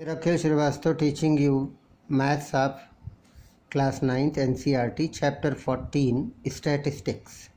Rakhil Srivastava teaching you Maths of Class 9th NCERT Chapter 14 Statistics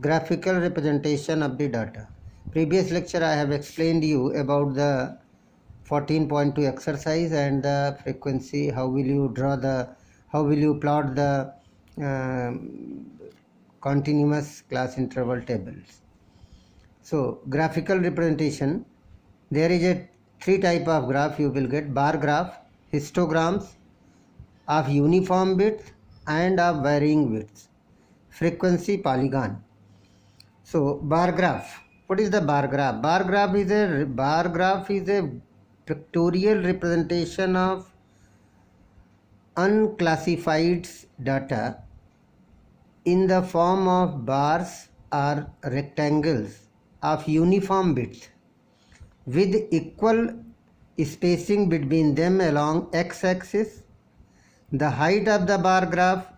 Graphical Representation of the Data. Previous lecture I have explained you about the 14.2 exercise and the frequency. How will you plot the continuous class interval tables. So graphical representation, there is a three type of graph you will get: bar graph, histograms of uniform width and of varying widths, frequency polygon. So bar graph, what is the bar graph? Bar graph is a pictorial representation of unclassified data in the form of bars or rectangles of uniform width with equal spacing between them along x-axis, the height of the bar graph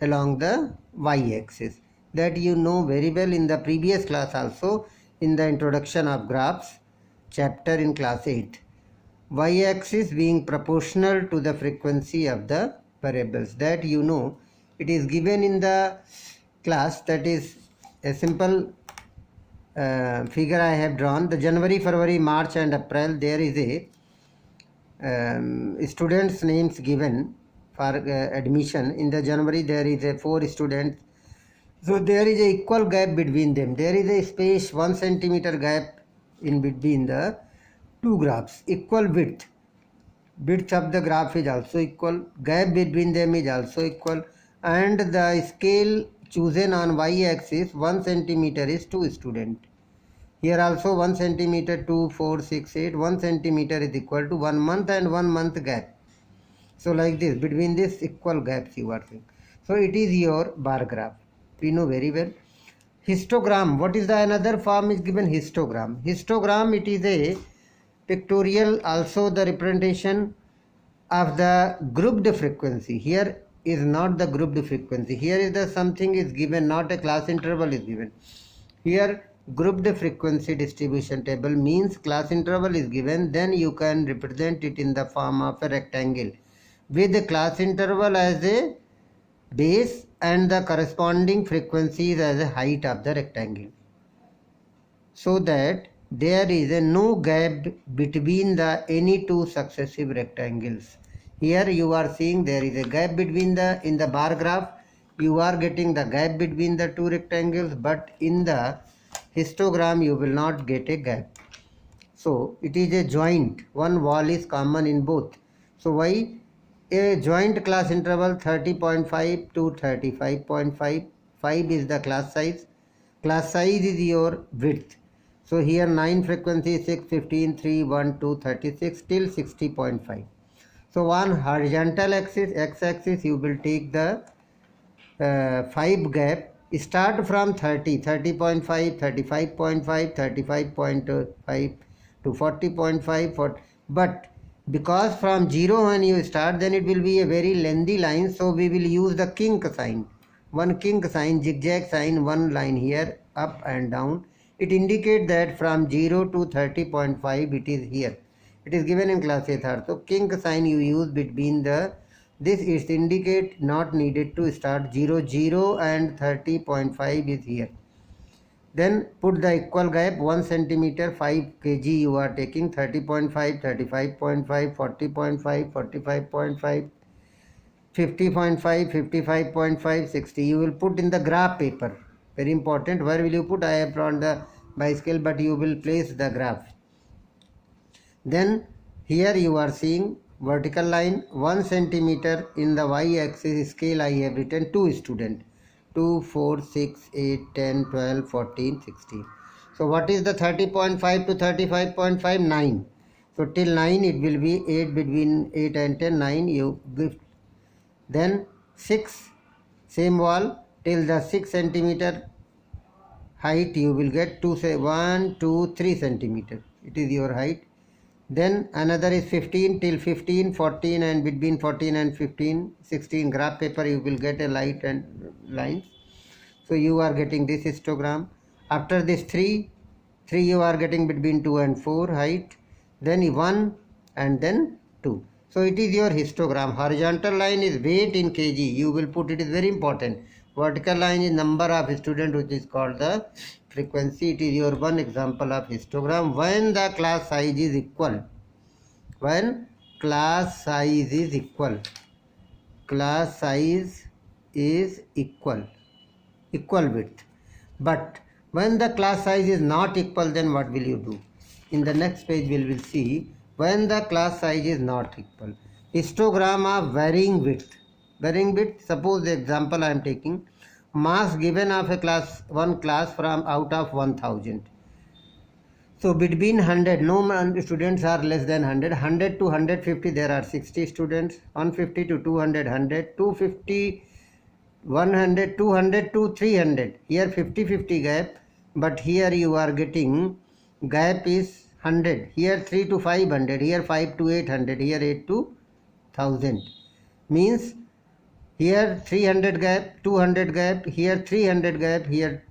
along the y-axis. That you know very well in the previous class also, in the introduction of graphs chapter in class 8. Y-axis being proportional to the frequency of the variables. That you know, it is given in the class. That is a simple figure I have drawn. The January, February, March and April, there is a students names given for admission. In the January there is a 4 students, so there is a equal gap between them. There is a space 1 centimeter gap in between the two graphs. Equal width of the graph is also equal, gap between them is also equal, and the scale chosen on y-axis 1 centimeter is 2 students. Here also 1 centimeter, 2, 4, 6, 8. 1 centimeter is equal to 1 month and 1 month gap. So like this, between this equal gaps you are seeing. So it is your bar graph. We know very well. Histogram, what is the another form is given? Histogram. Histogram, it is a pictorial, also the representation of the grouped frequency. Here is not the grouped frequency. Here is the something is given, not a class interval is given. Here grouped frequency distribution table means class interval is given, then you can represent it in the form of a rectangle with the class interval as a base and the corresponding frequencies as a height of the rectangle, so that there is a no gap between the any two successive rectangles. Here you are seeing there is a gap between in the bar graph you are getting the gap between the two rectangles, but in the histogram you will not get a gap. So it is a joint, one wall is common in both. So why a joint class interval 30.5 to 35.5. 5 is the class size. Class size is your width. So here 9 frequency, 6, 15, 3, 1, 2, 36 till 60.5. So on horizontal axis, x-axis, you will take the 5 gap. Start from 30, 30.5, 35.5, 35.5 to 40.5. But because from 0 when you start, then it will be a very lengthy line. So we will use the kink sign. One kink sign, zigzag sign, one line here, up and down. It indicates that from 0 to 30.5 it is here. It is given in class 8. So kink sign you use between the this is indicate not needed to start 0, 0 and 30.5 is here. Then put the equal gap 1 centimeter, 5 kg you are taking, 30.5, 35.5, 40.5, 45.5, 50.5, 55.5, 60. You will put in the graph paper. Very important. Where will you put? I have drawn the bicycle, but you will place the graph. Then here you are seeing vertical line 1 centimeter in the y-axis scale. I have written 2 students, 2, 4, 6, 8, 10, 12, 14, 16. So what is the 30.5 to 35.5? 9. So till 9 it will be 8, between 8 and 10, 9 you give. Then 6, same wall till the 6 centimeter height you will get 2, say 1, 2, 3 centimeter. It is your height. Then another is 15 till 15, 14 and between 14 and 15, 16 graph paper you will get a light and lines. So you are getting this histogram. After this 3 you are getting between 2 and 4 height. Then 1 and then 2. So it is your histogram. Horizontal line is weight in kg. You will put, it is very important. Vertical line is number of student, which is called the frequency. It is your one example of histogram. When the class size is equal, when class size is equal, class size is equal width. But when the class size is not equal, then what will you do? In the next page we will see when the class size is not equal. Histogram of varying width. Varying width, suppose the example I am taking, marks given of a class, one class from out of 1000. So between 100, no students are less than 100. 100 to 150 there are 60 students. 150 to 200, 100. 250, 100, 200 to 300. Here 50-50 gap, but here you are getting gap is 100. Here 3 to 500. Here 5 to 800. Here 8 to 1000. Means here 300 gap, 200 gap. Here 300 gap. Here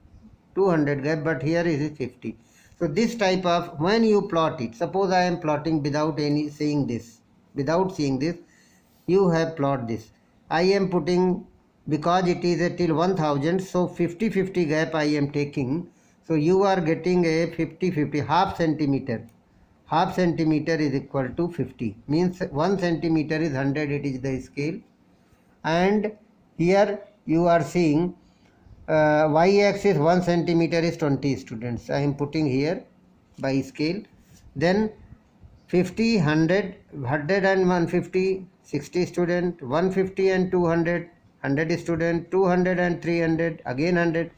200 gap. But here is 50. So this type of, when you plot it, suppose I am plotting without any seeing this, you have plot this. I am putting, because it is a till 1000, so 50-50 gap I am taking. So you are getting a 50-50, half centimeter. Half centimeter is equal to 50. Means 1 centimeter is 100, it is the scale. And here you are seeing y-axis 1 centimeter is 20 students. I am putting here by scale. Then 50, 100, 100 and 150, 60 student, 150 and 200, 100 student, 200 and 300, again 100.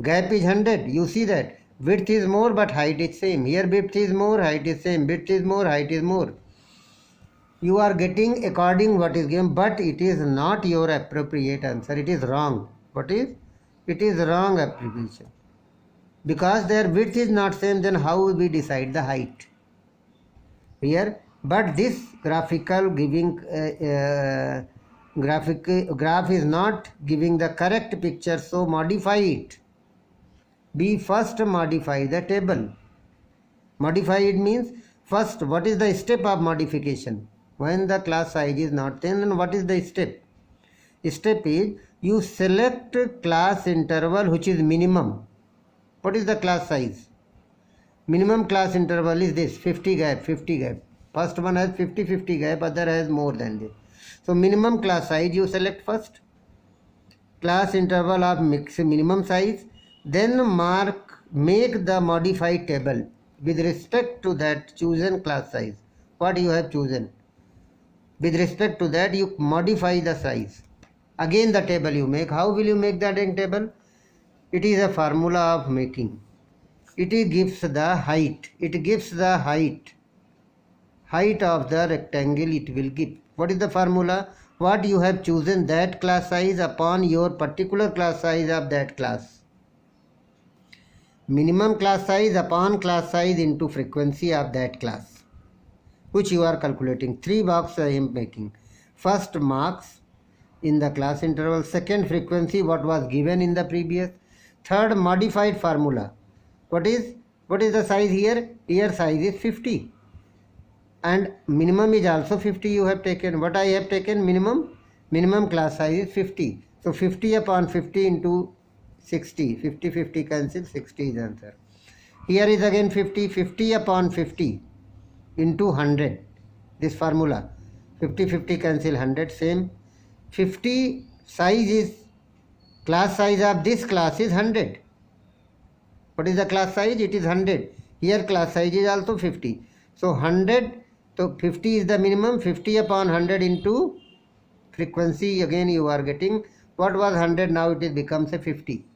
Gap is 100. You see that width is more but height is same. Here width is more, height is same. Width is more, height is more. You are getting according what is given, but it is not your appropriate answer. It is wrong. What is? It is wrong application. Because their width is not same, then how we decide the height? Here, but this graphical giving graph is not giving the correct picture, so modify it. We first modify the table. Modify it means, first what is the step of modification? When the class size is not 10, then what is the step? Step is, you select class interval which is minimum. What is the class size? Minimum class interval is this, 50 gap, 50 gap. First one has 50-50 gap, other has more than this. So minimum class size you select first. Class interval of minimum size. Then make the modified table with respect to that chosen class size. What you have chosen. With respect to that you modify the size. Again the table you make. How will you make that table? It is a formula of making. It gives the height. It gives the height of the rectangle it will give. What is the formula? What you have chosen, that class size upon your particular class size of that class. Minimum class size upon class size into frequency of that class, which you are calculating. 3 boxes I am making. First, marks in the class interval. Second, frequency, what was given in the previous. Third, modified formula. What is the size here? Here size is 50. And minimum is also 50 you have taken. What I have taken? Minimum class size is 50. So 50 upon 50 into 60. 50-50 cancel, 60 is answer. Here is again 50. 50 upon 50 into 100. This formula. 50-50 cancel, 100. Same. 50 size is, class size of this class is 100. What is the class size? It is 100. Here class size is also 50. So 100, so 50 is the minimum. 50 upon 100 into frequency, again you are getting, what was 100, now it becomes a 50.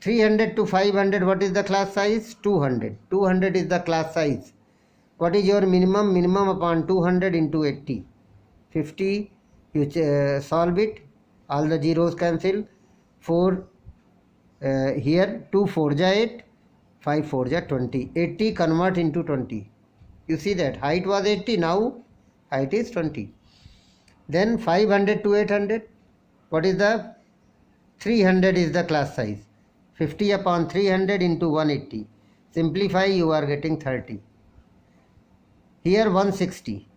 300 to 500, what is the class size? 200. 200 is the class size. What is your minimum? Minimum upon 200 into 80. 50, you solve it, all the zeros cancel. 4 here, 2 4 ja 8, 5 4 ja 20. 80 convert into 20. You see that height was 80, now height is 20. Then 500 to 800, what is the? 300 is the class size. 50 upon 300 into 180. Simplify, you are getting 30. Here 160.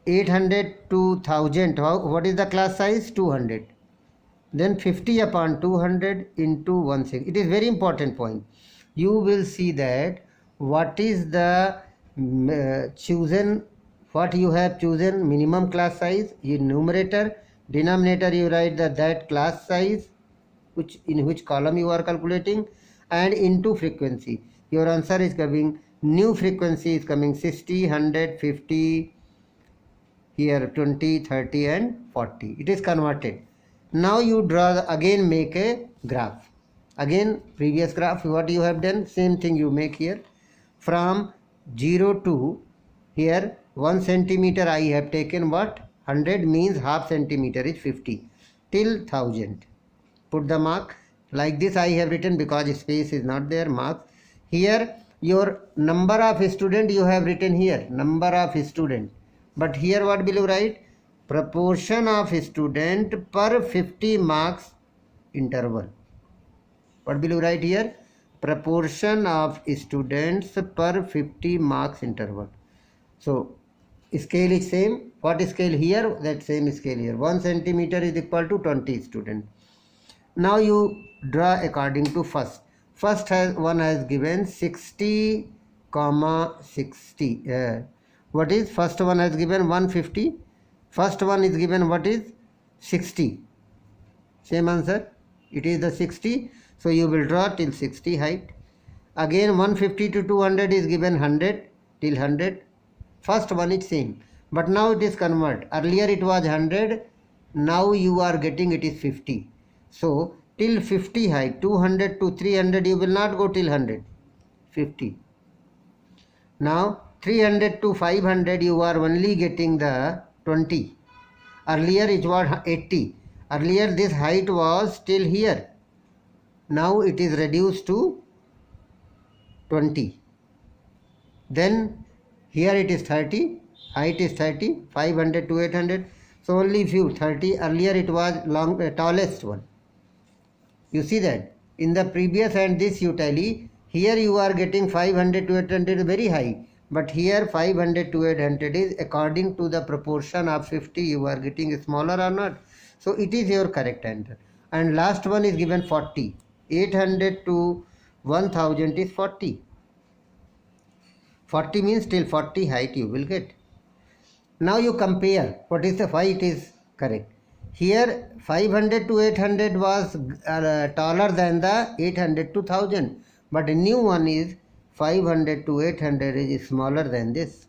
800 to 1000. What is the class size? 200. Then 50 upon 200 into 160. It is very important point. You will see that what is the chosen, what you have chosen minimum class size in numerator, denominator you write that class size which in which column you are calculating, and into frequency. Your answer is coming, new frequency is coming 60, 100, 50, here 20, 30 and 40. It is converted. Now you draw again, make a graph. Again previous graph what you have done, same thing you make here. From 0 to here 1 centimeter I have taken what? 100 means half centimeter is 50 till 1000. Put the mark. Like this I have written because space is not there, mark. Here your number of student you have written here, number of student. But here what will you write? Proportion of student per 50 marks interval. What will you write here? Proportion of students per 50 marks interval. So scale is same. What scale here? That same scale here. 1 centimeter is equal to 20 students. Now you draw according to first. First one has given 60, 60. What is first one has given 150. First one is given what is 60. Same answer. It is the 60. So you will draw till 60 height. Again 150 to 200 is given 100 till 100. First one is same. But now it is convert. Earlier it was 100. Now you are getting it is 50. So till 50 height, 200 to 300 you will not go till 100. 50. Now 300 to 500 you are only getting the 20. Earlier it was 80. Earlier this height was still here. Now it is reduced to 20. Then here it is 30. Height is 30. 500 to 800. So only few 30. Earlier it was tallest one. You see that in the previous and this you tally, here you are getting 500 to 800 very high, but here 500 to 800 is according to the proportion of 50 you are getting smaller or not. So it is your correct answer. And last one is given 40. 800 to 1000 is 40. 40 means till 40 height you will get. Now you compare what is the why it is correct. Here 500 to 800 was taller than the 800 to 1000, but a new one is 500 to 800 is smaller than this.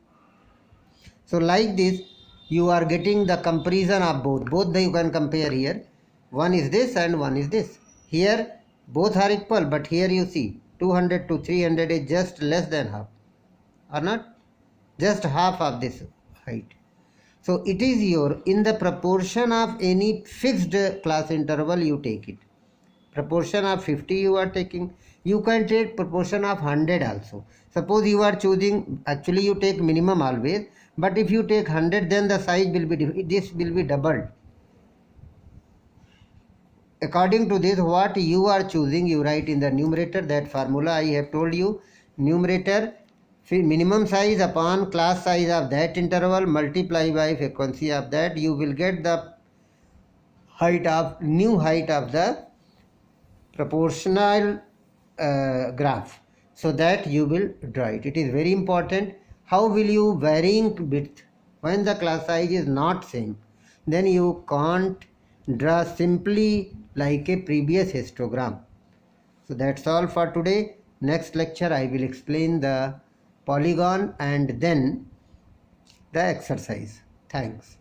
So like this you are getting the comparison of both you can compare here. One is this and one is this. Here both are equal, but here you see 200 to 300 is just less than half, or not? Just half of this height. So it is your, in the proportion of any fixed class interval you take it. Proportion of 50 you are taking. You can take proportion of 100 also. Suppose you are choosing, actually you take minimum always, but if you take 100 then the size will be, this will be doubled. According to this what you are choosing you write in the numerator, that formula I have told you. Numerator minimum size upon class size of that interval multiply by frequency of that, you will get the height of new height of the proportional graph, so that you will draw it. It is very important. How will you varying width when the class size is not same? Then you can't draw simply like a previous histogram. So that's all for today. Next lecture I will explain the polygon and then the exercise. Thanks.